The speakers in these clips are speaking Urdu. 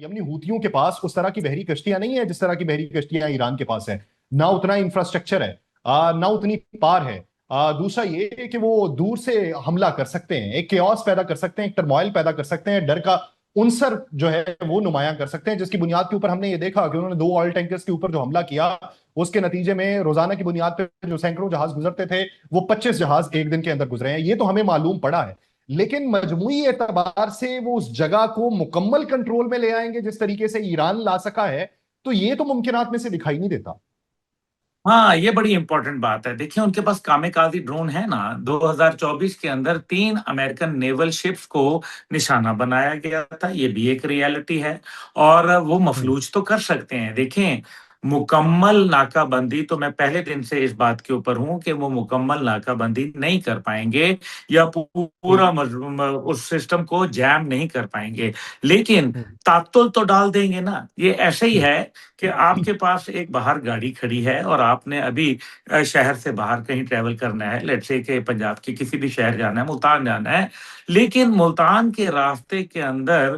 یمنی ہوتیوں کے پاس اس طرح کی بحری کشتیاں نہیں ہیں جس طرح کی بحری کشتیاں ایران کے پاس ہیں. نہ اتنا انفراسٹرکچر ہے, نہ اتنی پار ہے. دوسرا یہ کہ وہ دور سے حملہ کر سکتے ہیں, ایک کیوس پیدا کر سکتے ہیں, ایک ٹرموائل پیدا کر سکتے ہیں, ڈر کا عنصر جو ہے وہ نمایاں کر سکتے ہیں, جس کی بنیاد کے اوپر ہم نے یہ دیکھا کہ انہوں نے 2 آئل ٹینکرز کے اوپر جو حملہ کیا, اس کے نتیجے میں روزانہ کی بنیاد پہ جو سینکڑوں جہاز گزرتے تھے وہ 25 جہاز ایک دن کے اندر گزرے ہیں. یہ تو ہمیں معلوم پڑا ہے, لیکن مجموعی اعتبار سے وہ اس جگہ کو مکمل کنٹرول میں لے آئیں گے جس طریقے سے ایران لا سکا ہے, تو یہ تو ممکنات میں سے دکھائی نہیں دیتا. ہاں یہ بڑی امپورٹنٹ بات ہے. دیکھیں ان کے پاس کامیکازی ڈرون ہے نا. 2024 کے اندر 3 امریکن نیول شپس کو نشانہ بنایا گیا تھا. یہ بھی ایک ریالٹی ہے, اور وہ مفلوج تو کر سکتے ہیں. دیکھیں مکمل ناکہ بندی تو میں پہلے دن سے اس بات کے اوپر ہوں کہ وہ مکمل ناکہ بندی نہیں کر پائیں گے یا پورا اس سسٹم کو جیم نہیں کر پائیں گے, لیکن تعطل تو ڈال دیں گے نا. یہ ایسا ہی ہے کہ آپ کے پاس ایک باہر گاڑی کھڑی ہے اور آپ نے ابھی شہر سے باہر کہیں ٹریول کرنا ہے, لیٹس سے کہ پنجاب کے کسی بھی شہر جانا ہے, ملتان جانا ہے, لیکن ملتان کے راستے کے اندر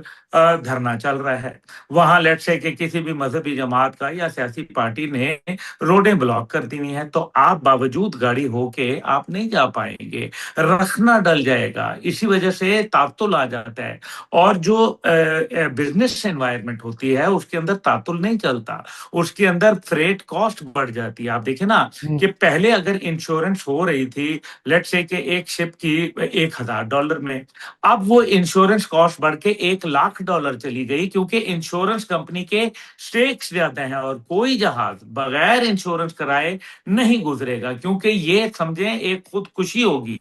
دھرنا چل رہا ہے. وہاں لیٹس سے کہ کسی بھی مذہبی جماعت کا یا سیاسی پارٹی نے روڈیں بلاک کر دی ہوئی ہیں, تو آپ باوجود گاڑی ہو کے آپ نہیں جا پائیں گے, رکھنا ڈل جائے گا. اسی وجہ سے تعطل آ جاتا ہے. اور جو بزنس انوائرمنٹ ہوتی ہے اس کے اندر تعطل نہیں چلتا, اس کے اندر فریٹ کاسٹ بڑھ جاتی ہے. آپ دیکھیں نا کہ پہلے اگر انشورنس ہو رہی تھی لیٹ سے کہ ایک شپ کی $1,000 میں, اب وہ انشورنس کاسٹ بڑھ کے $1,00,000 چلی گئی, کیونکہ انشورنس کمپنی کے سٹیکس زیادہ ہیں اور کوئی جہاز بغیر انشورنس کرائے نہیں گزرے گا, کیونکہ یہ سمجھیں ایک خودکشی ہوگی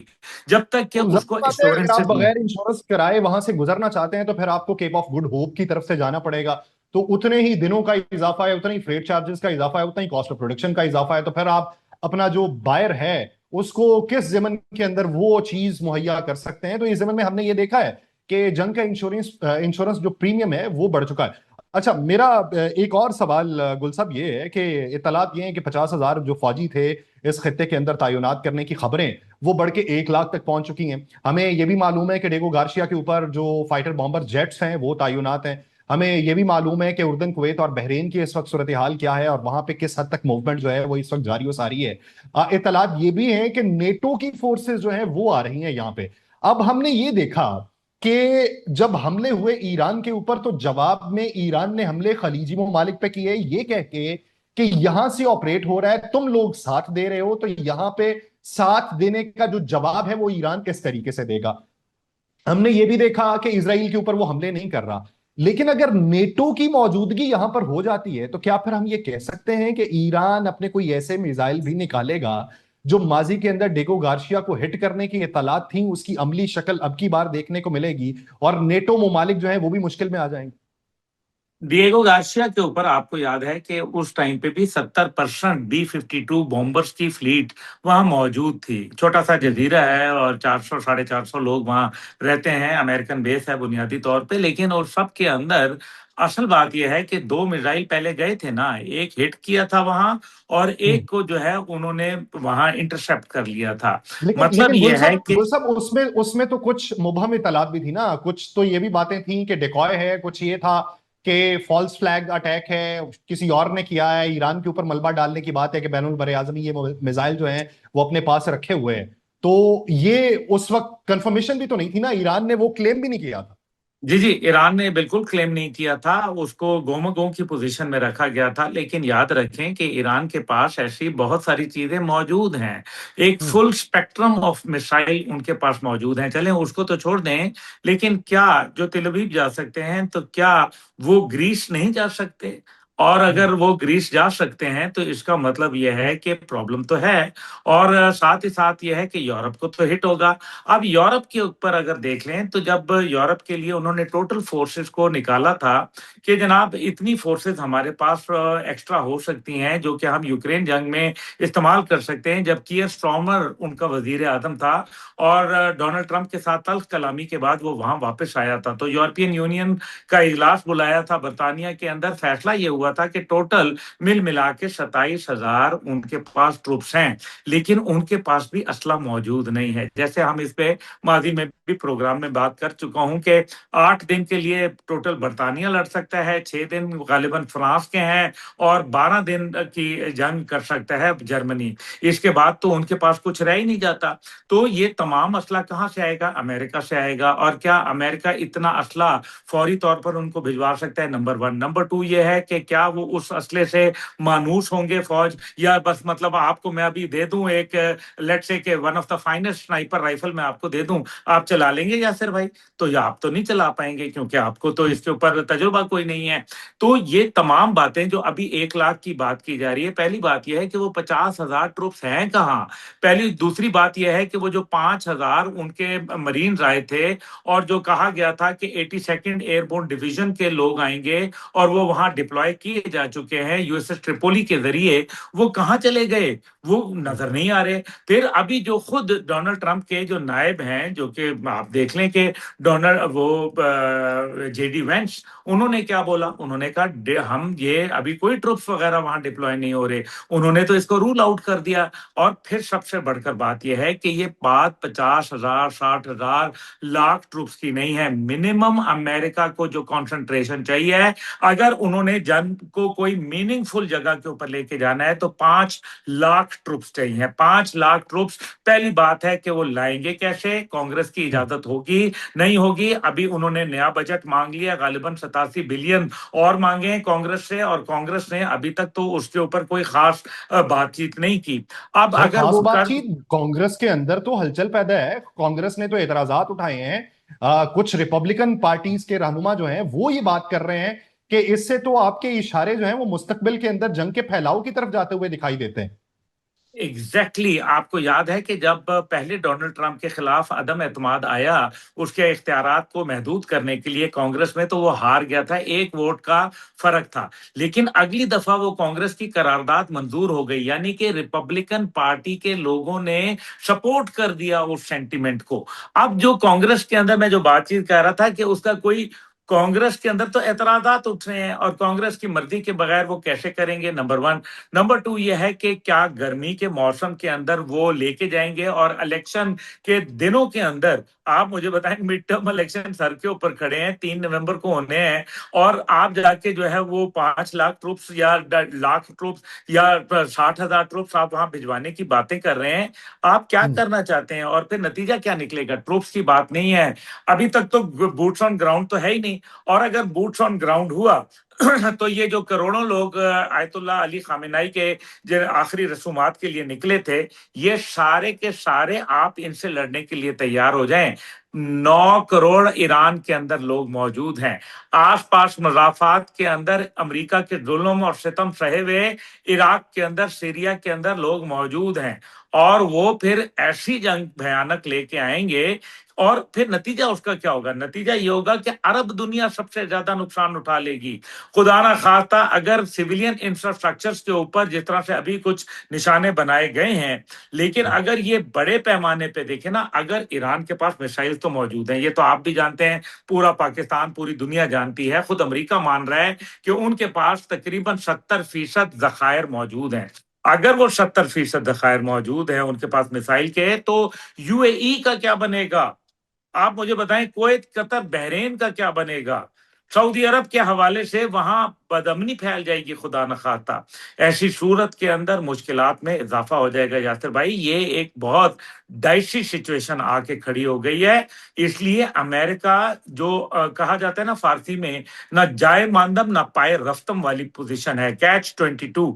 جب تک کہ اس کو بات ہے, اگر انشورنس آپ سے. بغیر انشورنس کرائے وہاں سے گزرنا چاہتے ہیں تو پھر آپ کو کیپ آف گڈ ہوپ کی طرف سے جانا پڑے گا. تو اتنے ہی دنوں کا اضافہ ہے, اتنا ہی فریٹ چارجز کا اضافہ ہے, اتنا ہی کاسٹ آف پروڈکشن کا اضافہ ہے. تو پھر آپ اپنا جو بائر ہے اس کو کس ضمن کے اندر وہ چیز مہیا کر سکتے ہیں؟ تو اس ضمن میں ہم نے یہ دیکھا ہے کہ جنگ کا انشورنس جو پریمیم ہے وہ بڑھ چکا ہے. اچھا, میرا ایک اور سوال گل صاحب یہ ہے کہ اطلاعات یہ ہیں کہ 50,000 جو فوجی تھے اس خطے کے اندر تعینات کرنے کی خبریں وہ بڑھ کے 1,00,000 تک پہنچ چکی ہیں. ہمیں یہ بھی معلوم ہے کہ ڈیگو گارشیا کے اوپر جو فائٹر بامبر جیٹس ہیں وہ تعینات ہیں. ہمیں یہ بھی معلوم ہے کہ اردن, کویت اور بحرین کی اس وقت صورتحال کیا ہے اور وہاں پہ کس حد تک موومنٹ جو ہے وہ اس وقت جاری و ساری ہے. اطلاعات یہ بھی ہیں کہ نیٹو کی فورسز جو ہیں وہ آ رہی ہیں یہاں پہ. اب ہم نے یہ دیکھا کہ جب حملے ہوئے ایران کے اوپر تو جواب میں ایران نے حملے خلیجی ممالک پہ کیے, یہ کہہ کے کہ یہاں سے آپریٹ ہو رہا ہے, تم لوگ ساتھ دے رہے ہو, تو یہاں پہ ساتھ دینے کا جو جواب ہے وہ ایران کس طریقے سے دے گا. ہم نے یہ بھی دیکھا کہ اسرائیل کے اوپر وہ حملے نہیں کر رہا, لیکن اگر نیٹو کی موجودگی یہاں پر ہو جاتی ہے تو کیا پھر ہم یہ کہہ سکتے ہیں کہ ایران اپنے کوئی ایسے میزائل بھی نکالے گا جو ماضی کے اندر ڈیگو گارشیا کو ہٹ کرنے کی اطلاعات تھیں اس کی عملی شکل اب کی بار دیکھنے کو ملے گی اور نیٹو ممالک جو ہیں وہ بھی مشکل میں آ جائیں گے؟ ڈیگو گارشیا کے اوپر آپ کو یاد ہے کہ اس ٹائم پہ بھی 70% B-52 بومبرز کی فلیٹ وہاں موجود تھی. چھوٹا سا جزیرہ ہے اور 400-450 لوگ وہاں رہتے ہیں, امریکن بیس ہے بنیادی طور پہ, لیکن اور سب کے اندر اصل بات یہ ہے کہ 2 میزائل پہلے گئے تھے نا, ایک ہٹ کیا تھا وہاں اور ایک کو جو ہے انہوں نے وہاں انٹرسپٹ کر لیا تھا. مطلب لیکن یہ ہے کہ گل صاحب اس میں تو کچھ مبہم اطلاعات بھی تھی نا, کچھ تو یہ بھی باتیں تھیں کہ ڈیکوائے ہے, کچھ یہ تھا کہ فالس فلیگ اٹیک ہے, کسی اور نے کیا ہے, ایران کے اوپر ملبہ ڈالنے کی بات ہے کہ بین البراعظمی یہ میزائل جو ہیں وہ اپنے پاس رکھے ہوئے ہیں. تو یہ اس وقت کنفرمیشن بھی تو نہیں تھی نا, ایران نے وہ کلیم بھی نہیں کیا تھا. جی ایران نے بالکل کلیم نہیں کیا تھا, اس کو گو کی پوزیشن میں رکھا گیا تھا. لیکن یاد رکھیں کہ ایران کے پاس ایسی بہت ساری چیزیں موجود ہیں, ایک فل سپیکٹرم آف میسائل ان کے پاس موجود ہیں. چلیں اس کو تو چھوڑ دیں, لیکن کیا جو تل ابیب جا سکتے ہیں تو کیا وہ گریس نہیں جا سکتے؟ اور اگر وہ گریس جا سکتے ہیں تو اس کا مطلب یہ ہے کہ پرابلم تو ہے, اور ساتھ ہی ساتھ یہ ہے کہ یورپ کو تو ہٹ ہوگا. اب یورپ کے اوپر اگر دیکھ لیں تو جب یورپ کے لیے انہوں نے ٹوٹل فورسز کو نکالا تھا کہ جناب اتنی فورسز ہمارے پاس ایکسٹرا ہو سکتی ہیں جو کہ ہم یوکرین جنگ میں استعمال کر سکتے ہیں, جب کیئر سٹارمر ان کا وزیر اعظم تھا اور ڈونلڈ ٹرمپ کے ساتھ تلخ کلامی کے بعد وہ وہاں واپس آیا تھا, تو یورپین یونین کا اجلاس بلایا تھا برطانیہ کے اندر. فیصلہ یہ ہوا ہوا تھا کہ ٹوٹل مل ملا کے 27,000 ان کے پاس ٹروپس ہیں، لیکن ان کے پاس بھی اسلحہ موجود نہیں ہے. جیسے ہم اس پہ ماضی میں بھی پروگرام میں بات کر چکا ہوں کہ 8 دن کے لیے ٹوٹل برطانیہ لڑ سکتا ہے، 6 دن غالباً فرانس کے ہیں، اور 12 دن کی جنگ کر سکتا ہے جرمنی. اس کے بعد تو ان کے پاس کچھ رہ ہی نہیں جاتا. تو یہ تمام اسلحہ کہاں سے آئے گا؟ امریکہ سے آئے گا. اور کیا امریکہ اتنا اسلحہ فوری طور پر ان کو بھجوا سکتا ہے؟ نمبر 1. نمبر 2 یہ ہے کہ کیا وہ اس اسلحے سے مانوس ہوں گے فوج، یا بس مطلب آپ کو میں ابھی دے دوں ایک لیٹ سے کہ one of the finest sniper rifle میں آپ کو دے دوں، آپ چلا لیں گے یاسر بھائی؟ تو یہ آپ تو نہیں چلا پائیں گے، کیونکہ آپ کو تو اس کے اوپر تجربہ کوئی نہیں ہے. تو یہ تمام باتیں جو ابھی 1,00,000 کی بات کی جا رہی ہے، پہلی بات یہ ہے کہ وہ 50,000 ٹروپس ہیں کہاں؟ دوسری بات یہ ہے کہ وہ جو 5,000 ان کے مرینز آئے تھے، اور جو کہا گیا تھا کہ 82nd ایئر بورن ڈویژن کے لوگ آئیں گے اور وہ وہاں ڈپلوائے کیے جا چکے ہیں یو ایس ایس ٹریپولی کے ذریعے، وہ کہاں چلے گئے؟ وہ نظر نہیں آ رہے. پھر ابھی جو خود ڈونلڈ ٹرمپ کے جو نائب ہیں، جو کہ آپ دیکھ لیں کہ جے ڈی وینس، انہوں نے کیا بولا؟ انہوں نے کہا ہم یہ ابھی کوئی ٹروپس وغیرہ وہاں ڈپلوائے نہیں ہو رہے. انہوں نے تو اس کو رول آؤٹ کر دیا. اور پھر سب سے بڑھ کر بات یہ ہے کہ یہ بات 50,000 60,000 لاکھ ٹروپس کی نہیں ہے. منیمم امریکہ کو جو کانسنٹریشن چاہیے ہے، اگر انہوں نے جنگ کو کوئی میننگ فل جگہ کے اوپر لے کے جانا ہے، تو 5,00,000 ٹروپس چاہیے. 5,00,000 ٹروپس. پہلی بات ہے کہ وہ لائیں گے کیسے؟ کانگریس کی اجازت ہوگی نہیں ہوگی؟ ابھی انہوں نے نیا بجٹ مانگ لیا، غالباً 87 بلین اور مانگے ہیں کانگریس سے، اور کانگریس نے ابھی تک تو اس کے اوپر کوئی خاص بات چیت نہیں کی. اب سر، اگر خاص وہ بات چیت کانگریس کے اندر تو ہلچل پیدا ہے. کانگریس نے تو اعتراضات اٹھائے ہیں. کچھ ریپبلکن پارٹیز کے رہنما جو ہیں وہ یہ بات کر رہے ہیں کہ اس سے تو آپ کے اشارے جو ہیں وہ مستقبل کے اندر جنگ کے پھیلاؤ کی طرف جاتے ہوئے دکھائی دیتے ہیں. ایگزیکٹلی. آپ کو یاد ہے کہ جب پہلے ڈونلڈ ٹرمپ کے خلاف عدم اعتماد آیا اس کے اختیارات کو محدود کرنے کے لیے کانگریس میں، تو وہ ہار گیا تھا، 1 ووٹ کا فرق تھا. لیکن اگلی دفعہ وہ کانگریس کی قرارداد منظور ہو گئی، یعنی کہ ریپبلکن پارٹی کے لوگوں نے سپورٹ کر دیا اس سینٹیمنٹ کو. اب جو کانگریس کے اندر میں جو بات چیت کر رہا تھا کہ اس کا کوئی کانگریس کے اندر تو اعتراضات اٹھ رہے ہیں، اور کانگریس کی مرضی کے بغیر وہ کیسے کریں گے؟ نمبر 1. نمبر 2 یہ ہے کہ کیا گرمی کے موسم کے اندر وہ لے کے جائیں گے؟ اور الیکشن کے دنوں کے اندر آپ مجھے بتائیں، مڈ ٹرم الیکشن سر کے اوپر کھڑے ہیں، 3 نومبر کو ہونے ہیں، اور آپ جا کے جو ہے وہ 5,00,000 ٹروپس یا لاکھ ٹروپس یا 60,000 ٹروپس آپ وہاں بھجوانے کی باتیں کر رہے ہیں. آپ کیا کرنا چاہتے ہیں؟ اور پھر نتیجہ کیا نکلے گا؟ ٹروپس کی بات نہیں ہے ابھی تک، تو بوٹس آن گراؤنڈ تو ہے ہی نہیں. اور اگر بوٹس آن گراؤنڈ ہوا تو یہ جو کروڑوں لوگ آیت اللہ علی خامنائی کے جو آخری رسومات کے لیے نکلے تھے، یہ سارے کے سارے آپ ان سے لڑنے کے لیے تیار ہو جائیں. 9 کروڑ ایران کے اندر لوگ موجود ہیں. آس پاس مضافات کے اندر امریکہ کے ظلم اور ستم سہے ہوئے عراق کے اندر، سیریا کے اندر لوگ موجود ہیں، اور وہ پھر ایسی جنگ بھیانک لے کے آئیں گے. اور پھر نتیجہ اس کا کیا ہوگا؟ نتیجہ یہ ہوگا کہ عرب دنیا سب سے زیادہ نقصان اٹھا لے گی. خدا نہ خواستہ اگر سیویلین انفراسٹرکچرز کے اوپر جس طرح سے ابھی کچھ نشانے بنائے گئے ہیں، لیکن اگر یہ بڑے پیمانے پہ دیکھیں نا، اگر ایران کے پاس میسائل تو موجود ہیں، یہ تو آپ بھی جانتے ہیں، پورا پاکستان، پوری دنیا جانتی ہے، خود امریکہ مان رہا ہے کہ ان کے پاس تقریباً 70% ذخائر موجود ہیں. اگر وہ 70% ذخائر موجود ہیں ان کے پاس میسائل کے، تو یو اے ای کا کیا بنے گا؟ آپ مجھے بتائیں، کویت، قطر، بحرین کا کیا بنے گا؟ سعودی عرب کے حوالے سے وہاں بدامنی پھیل جائے گی خدا نخواستہ. ایسی صورت کے اندر مشکلات میں اضافہ ہو جائے گا یاسر بھائی. یہ ایک بہت ڈائسی سچویشن آ کے کھڑی ہو گئی ہے. اس لیے امریکہ جو کہا جاتا ہے نا فارسی میں، نہ جائے ماندم نہ پائے رفتم والی پوزیشن ہے، کیچ 22.